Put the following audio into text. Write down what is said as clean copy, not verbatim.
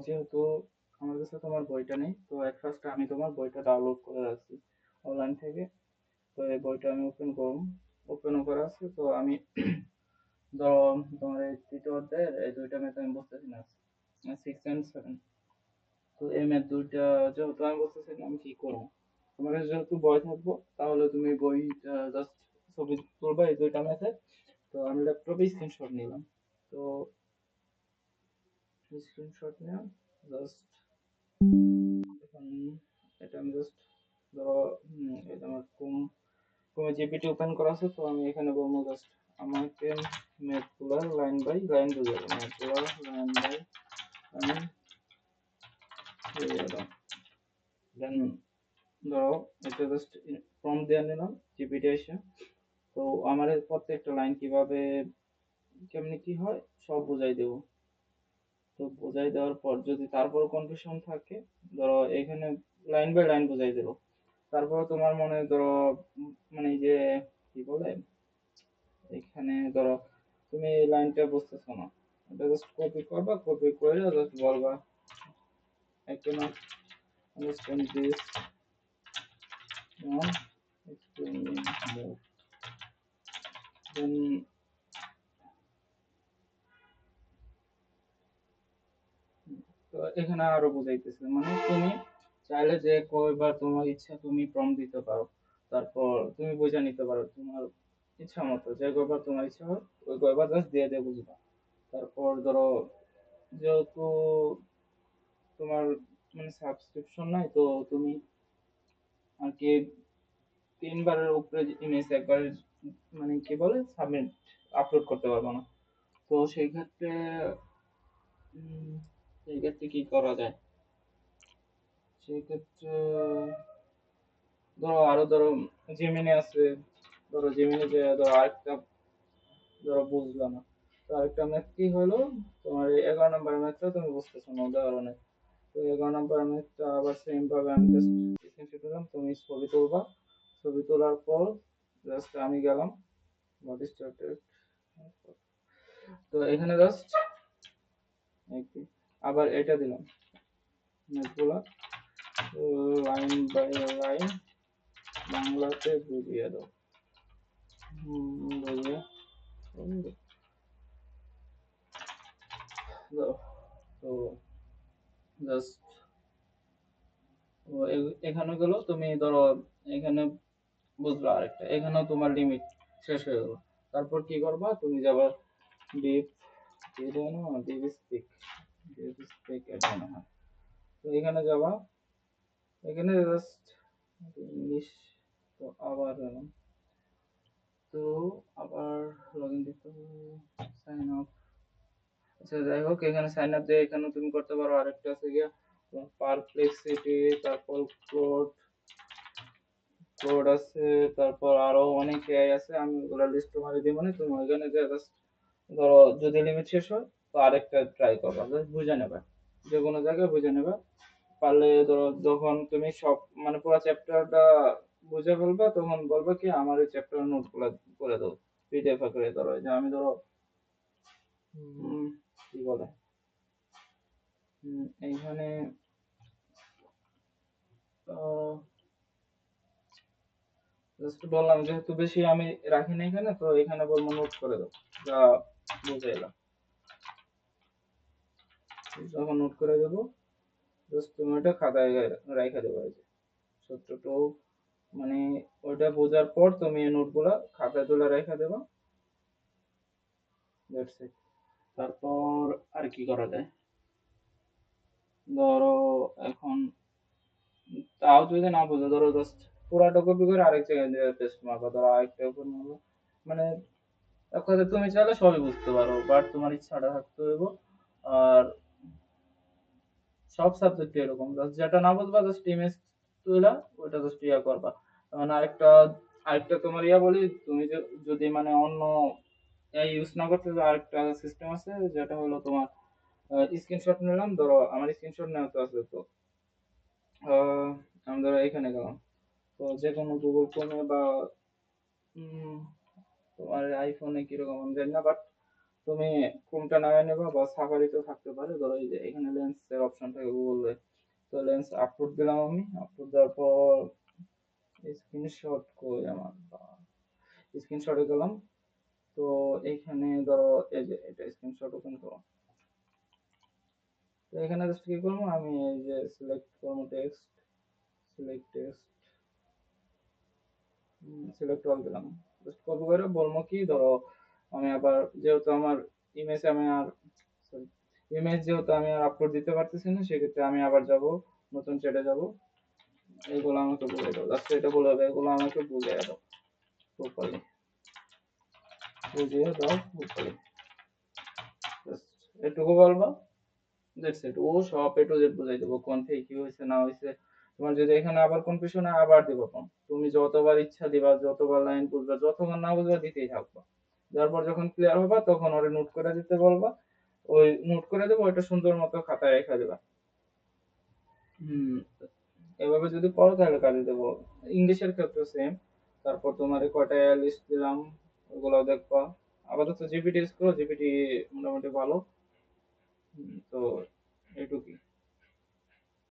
যেহেতু আমার কাছে তোমার বইটা নেই, তো এট ফার্স্ট আমি তোমার বইটা ডাউনলোড করে রাখছি অনলাইন থেকে। তো এই বইটা আমি ওপেন করব, ওপেনও করা আছে। তো আমি ধরো তোমার এই তৃতীয় অধ্যায়ের এই দুইটা ম্যাথ আমি বুঝতেছি না, 6 and 7। তো এই ম্যাথ দুইটা যেহেতু আমি বুঝতেছি না, আমি কি করবো? তোমার কাছে যেহেতু বই থাকবো, তাহলে তুমি বইটা জাস্ট ছবি তুলবা এই দুইটা ম্যাথে। তো আমি ল্যাপটপে স্ক্রিনশট নিলাম। তো স্ক্রিনশট নিলাম জাস্ট। এখন এটা আমি জাস্ট ধরো এটা আমার ক্রোমে জিপিটি ওপেন করা আছে। তো আমি এখানে বলবো জাস্ট আমাকে ম্যাথগুলো লাইন বাই লাইন বুঝাবো, ম্যাথগুলো লাইন বাই লাইন বুঝাবো। দেন ধরো এটা জাস্ট প্রম্পট দিয়ে নিলাম জিপিটি এসে। তো আমার প্রত্যেকটা লাইন কিভাবে কেমনি কি হয় সব বুঝাই দেবো। তো বোঝাই দেওয়ার পর যদি তারপর কনফিউশন থাকে, ধরো এখানে লাইন বাই লাইন বোঝাই দেবো। তারপরে তোমার মনে ধরো মানে এই যে কি বলে, এখানে ধরো তুমি এই লাইনটা বুঝতেছো না, এটা জাস্ট কপি করবা, কপি করে জাস্ট বলবা I cannot understand this now, explain me more. Then তো এখানে আরো বুঝাইতেছে, মানে তুমি চাইলে যে কয়বার তোমার ইচ্ছা তুমি প্রম্পট দিতে পারো, তারপর তুমি বুঝে নিতে পারো তোমার ইচ্ছা মতো, যে কয়বার তোমার ইচ্ছা হয় ওই কয়বার জাস্ট দিয়ে দিয়ে বুঝবা। তারপর ধরো যেহেতু তোমার মানে সাবস্ক্রিপশন নাই, তো তুমি আর কি 3 বারের উপরে ইমেজ একবার মানে কি বলে সাবমিট আপলোড করতে পারবো না। তো সেই ক্ষেত্রে সেই ক্ষেত্রে কি করা যায়? সেই ক্ষেত্রে ধরো আরো ধরো জেমিনি আছে, ধরো জেমিনি যে ধরো আরেকটা ধরো বুঝলো না, তো আরেকটা ম্যাথ কি হলো, তোমার এই 11 নম্বরের ম্যাথটা তুমি বুঝতেছো না উদাহরণে। তো 11 নম্বরের ম্যাথটা আবার সেম ভাবে আমি জাস্ট স্ক্রিনশট দিলাম, তুমি ছবি তুলবা। ছবি তোলার পর জাস্ট আমি গেলাম নট স্টার্টেড। তো এখানে জাস্ট আবার এটা দিলাম ম্যাথগুলা লাইন বাই লাইন বাংলাতে বুঝিয়ে দাও। বুঝিয়ে দাও। তো জাস্ট এখানে গেলো, তুমি ধরো এখানে বুঝলা আরেকটা, এখানেও তোমার লিমিট শেষ হয়ে গেল। তারপর কি করবা, তুমি যাবা deep deep speak, deep speak এটা না হয়। তো এখানে যাবা, এখানে জাস্ট ইংলিশ। তো আবার গেলাম, তো আবার লগ ইন দিতে সাইন আপ। আচ্ছা যাই হোক, এখানে সাইন আপ দিয়ে এখানে তুমি করতে পারো। আরেকটা আছে গিয়া পারপ্লেক্সিটি, তারপর ক্লোড কোড আছে, তারপর আরো অনেক এআই আছে, আমি ওগুলা লিস্ট মারি দিব। মানে তুমি ওইখানে যে জাস্ট ধরো যদি লিমিট শেষ হয় তো আরেকটা ট্রাই করবা, জাস্ট বুঝে নেবে, যে কোনো জায়গায় বুঝে নেবে। পারলে ধরো যখন তুমি সব মানে পুরো চ্যাপ্টারটা বুঝে ফেলবা, তখন বলবা কি আমার এই চ্যাপ্টার নোট গুলা করে দাও পিডিএফ আকারে। ধরো যে আমি ধরো কি বলে এইখানে জাস্ট বললাম যেহেতু বেশি আমি রাখি না এখানে, তো এখানে বলবো নোট করে দাও যা বুঝে এলাম। যখন নোট করে দেবো জাস্ট তুমি ওটা খাতায় রাইখা দেবো, এই যে সূত্রটা মানে ওইটা বোঝার পর তুমি এই নোটগুলা খাতায় তুলে রেখে দেবো। That's it. তারপর আর কি করা যায়, ধরো এখন তাও যদি না বোঝো, ধরো জাস্ট পুরাটা কপি করে আরেক জায়গায় পেস্ট মারবা, ধরো আরেকটা উপর মারবো। মানে এক কথা তুমি চাইলে সবই বুঝতে পারো, বাট তোমার ইচ্ছাটা থাকতে হইব। আর সব সাবজেক্ট এরকম, জাস্ট যেটা না বুঝবা জাস্ট ইমেজ তুইলা ওইটা জাস্ট ইয়া করবা। মানে আরেকটা আরেকটা তোমার ইয়া বলি, তুমি যদি মানে অন্য ইউজ না করতে, আরেকটা সিস্টেম আছে যেটা হলো তোমার স্ক্রিনশট নিলাম। ধরো আমার স্ক্রিনশট নেওয়া তো আছে, তো আমি ধরো এখানে গেলাম, তো যে কোনো গুগল ক্রোমে বা তোমার আইফোনে কিরকম আমি জানি না, বাট তুমি ক্রোমটা নামিয়ে নেবা বা সাফারিতেও থাকতে পারে। ধরো এই যে এখানে লেন্সের অপশন থাকে গুগলে, তো লেন্স আপলোড দিলাম আমি। আপলোড দেওয়ার পর স্ক্রিনশট কই আমার, স্ক্রিনশটে গেলাম। তো এইখানে ধরো এই যে এটা স্ক্রিনশট ওপেন করো। তো এখানে জাস্ট কি করবো, আমি এই যে সিলেক্ট করবো text, select text, select all দিলাম। জাস্ট কপি করে বলবো কি, ধরো আমি আবার যেহেতু আমার ইমেজ আমি আর ইমেজ যেহেতু আমি আর আপলোড দিতে পারতেছি না, সেক্ষেত্রে আমি আবার যাব নতুন চ্যাটে যাব। এগুলো আমাকে বলে দাও, জাস্ট এটা বলে দাও, এগুলো আমাকে বুঝিয়ে দাও প্রপারলি, বুঝিয়ে দাও প্রপারলি। জাস্ট এটুকু বলবা, দ্যাটস ইট। ও সব এ টু জেড বুঝাই দেবো, কোন থেকে কি হয়েছে না হয়েছে। তোমার যদি এখানে আবার কনফিউশন হয় আবার দিব ফোন, তুমি যতবার ইচ্ছা দিবা, যতবার লাইন বুঝবা, যতবার না বুঝবা দিতেই থাকবা। তারপর যখন ক্লিয়ার হবা তখন ওরে নোট করে দিতে বলবা, ওই নোট করে দেবো, ওইটা সুন্দর মতো খাতায় রেখে দেবা। হুম, এভাবে যদি পড়ো তাহলে কাজে দেবো। ইংলিশের ক্ষেত্রে সেম। তারপর তোমার কয়টা লিস্ট দিলাম, ওগুলো দেখবা। আপাতত জিপিটি ইউজ করো, জিপিটি মোটামুটি ভালো। তো এইটুকুই।